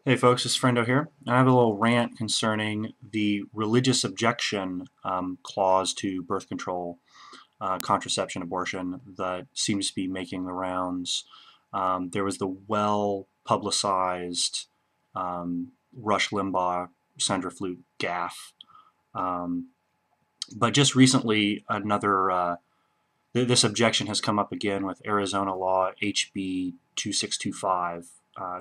Hey folks, it's Friendo here, and I have a little rant concerning the religious objection clause to birth control, contraception, abortion that seems to be making the rounds. There was the well-publicized Rush Limbaugh Sandra Fluke gaffe, but just recently this objection has come up again with Arizona law HB 2625.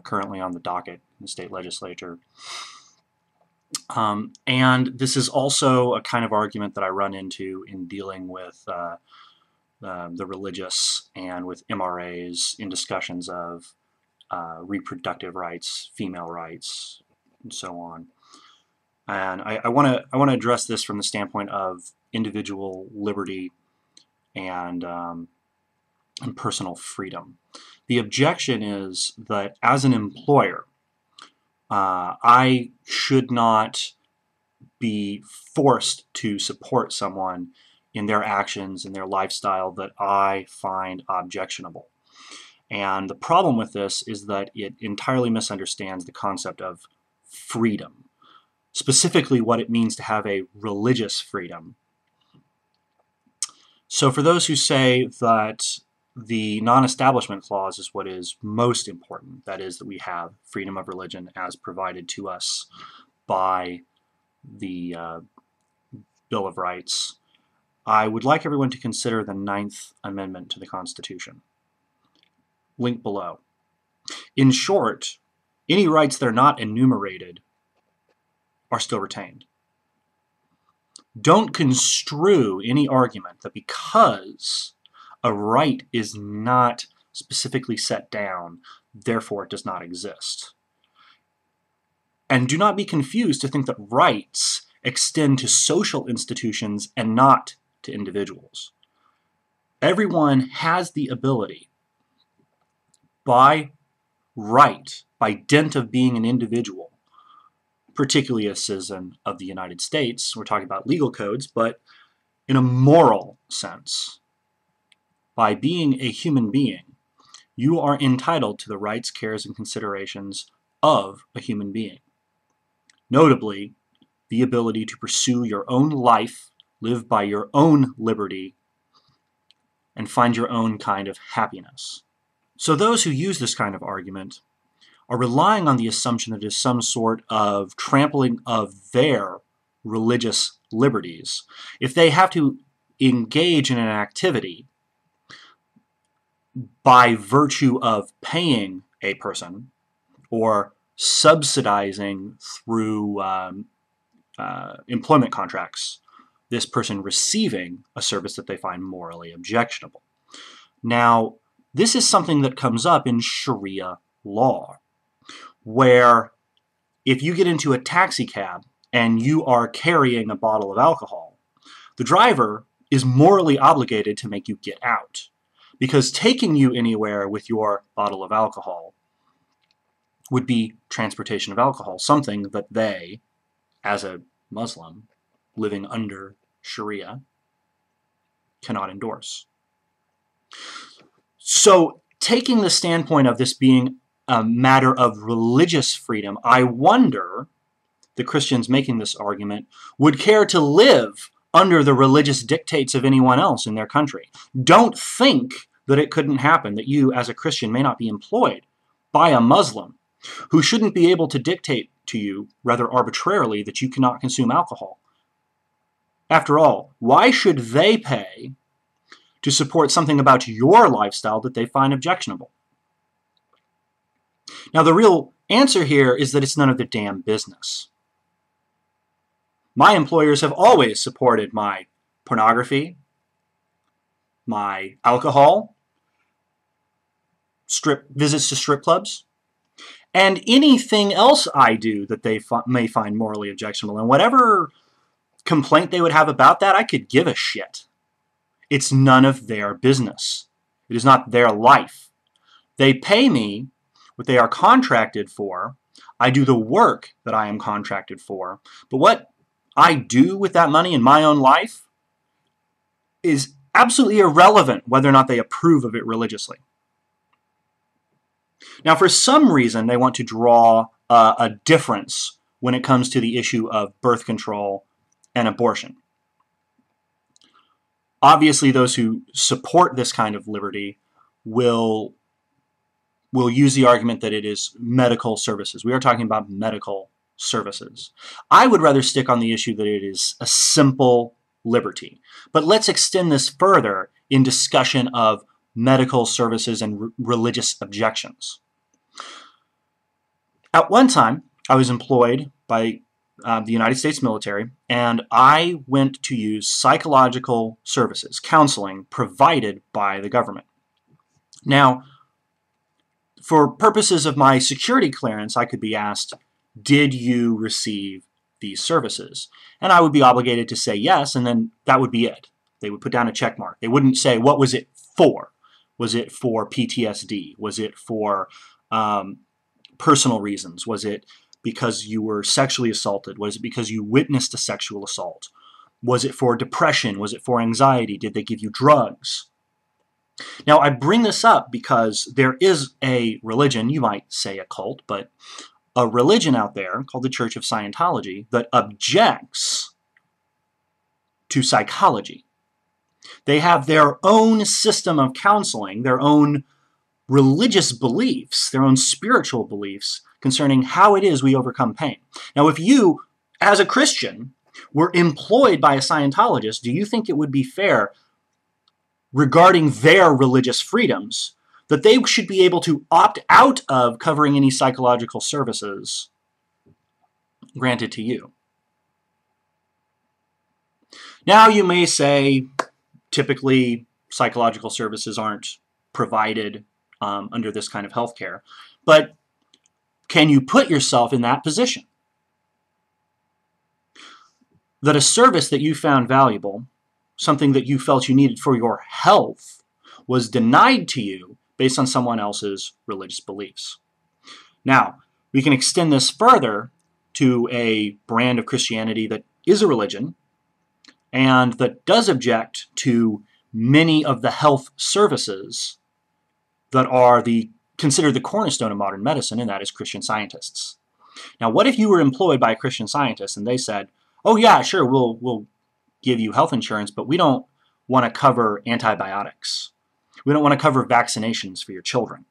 Currently on the docket in the state legislature. And this is also a kind of argument that I run into in dealing with the religious and with MRAs in discussions of reproductive rights, female rights, and so on. And I want to address this from the standpoint of individual liberty and personal freedom. The objection is that as an employer, I should not be forced to support someone in their actions and their lifestyle that I find objectionable. And the problem with this is that it entirely misunderstands the concept of freedom, specifically what it means to have a religious freedom. So for those who say that the non-establishment clause is what is most important, that is, that we have freedom of religion as provided to us by the Bill of Rights, I would like everyone to consider the 9th Amendment to the Constitution. Link below. In short, any rights that are not enumerated are still retained. Don't construe any argument that because a right is not specifically set down, therefore it does not exist. And do not be confused to think that rights extend to social institutions and not to individuals. Everyone has the ability, by right, by dint of being an individual, particularly a citizen of the United States, we're talking about legal codes, but in a moral sense, by being a human being, you are entitled to the rights, cares, and considerations of a human being. Notably, the ability to pursue your own life, live by your own liberty, and find your own kind of happiness. So those who use this kind of argument are relying on the assumption that it is some sort of trampling of their religious liberties. If they have to engage in an activity by virtue of paying a person or subsidizing through employment contracts this person receiving a service that they find morally objectionable. Now, this is something that comes up in Sharia law, where if you get into a taxi cab and you are carrying a bottle of alcohol, the driver is morally obligated to make you get out, because taking you anywhere with your bottle of alcohol would be transportation of alcohol, something that they, as a Muslim living under Sharia, cannot endorse. So, taking the standpoint of this being a matter of religious freedom, I wonder the Christians making this argument would care to live under the religious dictates of anyone else in their country. Don't think that it couldn't happen, that you as a Christian may not be employed by a Muslim who shouldn't be able to dictate to you, rather arbitrarily, that you cannot consume alcohol. After all, why should they pay to support something about your lifestyle that they find objectionable? Now, the real answer here is that it's none of their damn business. My employers have always supported my pornography, my alcohol, visits to strip clubs, and anything else I do that they may find morally objectionable. And whatever complaint they would have about that, I could give a shit. It's none of their business. It is not their life. They pay me what they are contracted for. I do the work that I am contracted for. But what I do with that money in my own life is absolutely irrelevant whether or not they approve of it religiously. Now, for some reason, they want to draw a difference when it comes to the issue of birth control and abortion. Obviously, those who support this kind of liberty will use the argument that it is medical services. We are talking about medical services. I would rather stick on the issue that it is a simple liberty. But let's extend this further in discussion of medical services and religious objections. At one time, I was employed by the United States military, and I went to use psychological services, counseling, provided by the government. Now, for purposes of my security clearance, I could be asked, did you receive these services? And I would be obligated to say yes, and then that would be it. They would put down a check mark. They wouldn't say, what was it for? Was it for PTSD? Was it for personal reasons? Was it because you were sexually assaulted? Was it because you witnessed a sexual assault? Was it for depression? Was it for anxiety? Did they give you drugs? Now, I bring this up because there is a religion, you might say a cult, but a religion out there called the Church of Scientology that objects to psychology. They have their own system of counseling, their own religious beliefs, their own spiritual beliefs concerning how it is we overcome pain. Now, if you, as a Christian, were employed by a Scientologist, do you think it would be fair regarding their religious freedoms that they should be able to opt out of covering any psychological services granted to you? Now, you may say, typically, psychological services aren't provided under this kind of healthcare, but can you put yourself in that position? That a service that you found valuable, something that you felt you needed for your health, was denied to you based on someone else's religious beliefs. Now, we can extend this further to a brand of Christianity that is a religion and that does object to many of the health services that are considered the cornerstone of modern medicine, and that is Christian Scientists. Now, what if you were employed by a Christian Scientist and they said, oh yeah, sure, we'll give you health insurance, but we don't want to cover antibiotics. We don't want to cover vaccinations for your children.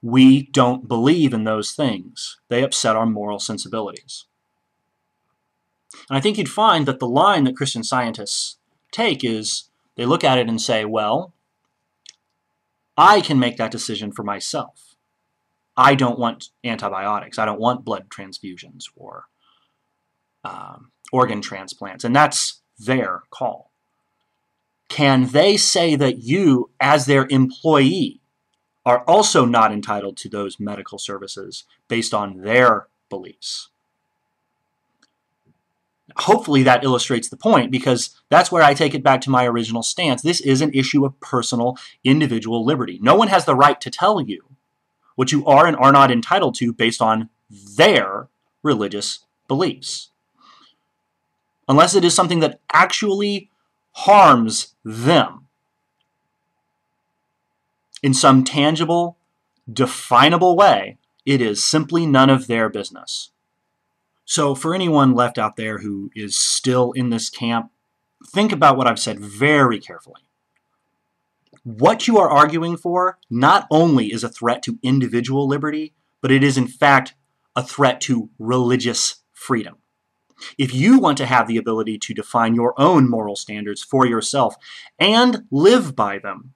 We don't believe in those things. They upset our moral sensibilities. And I think you'd find that the line that Christian Scientists take is, they look at it and say, well, I can make that decision for myself. I don't want antibiotics. I don't want blood transfusions or organ transplants. And that's their call. Can they say that you, as their employee, are also not entitled to those medical services based on their beliefs? Hopefully that illustrates the point, because that's where I take it back to my original stance. This is an issue of personal, individual liberty. No one has the right to tell you what you are and are not entitled to based on their religious beliefs, unless it is something that actually harms them in some tangible, definable way. It is simply none of their business. So for anyone left out there who is still in this camp, think about what I've said very carefully. What you are arguing for not only is a threat to individual liberty, but it is in fact a threat to religious freedom. If you want to have the ability to define your own moral standards for yourself and live by them,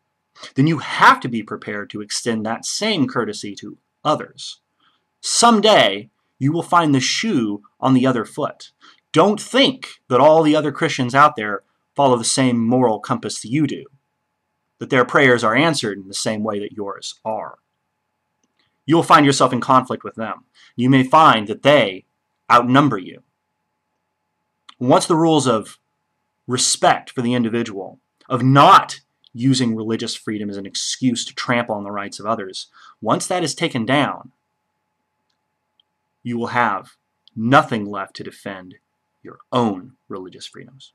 then you have to be prepared to extend that same courtesy to others. Someday, you will find the shoe on the other foot. Don't think that all the other Christians out there follow the same moral compass that you do, that their prayers are answered in the same way that yours are. You will find yourself in conflict with them. You may find that they outnumber you. Once the rules of respect for the individual, of not using religious freedom as an excuse to trample on the rights of others, once that is taken down, you will have nothing left to defend your own religious freedoms.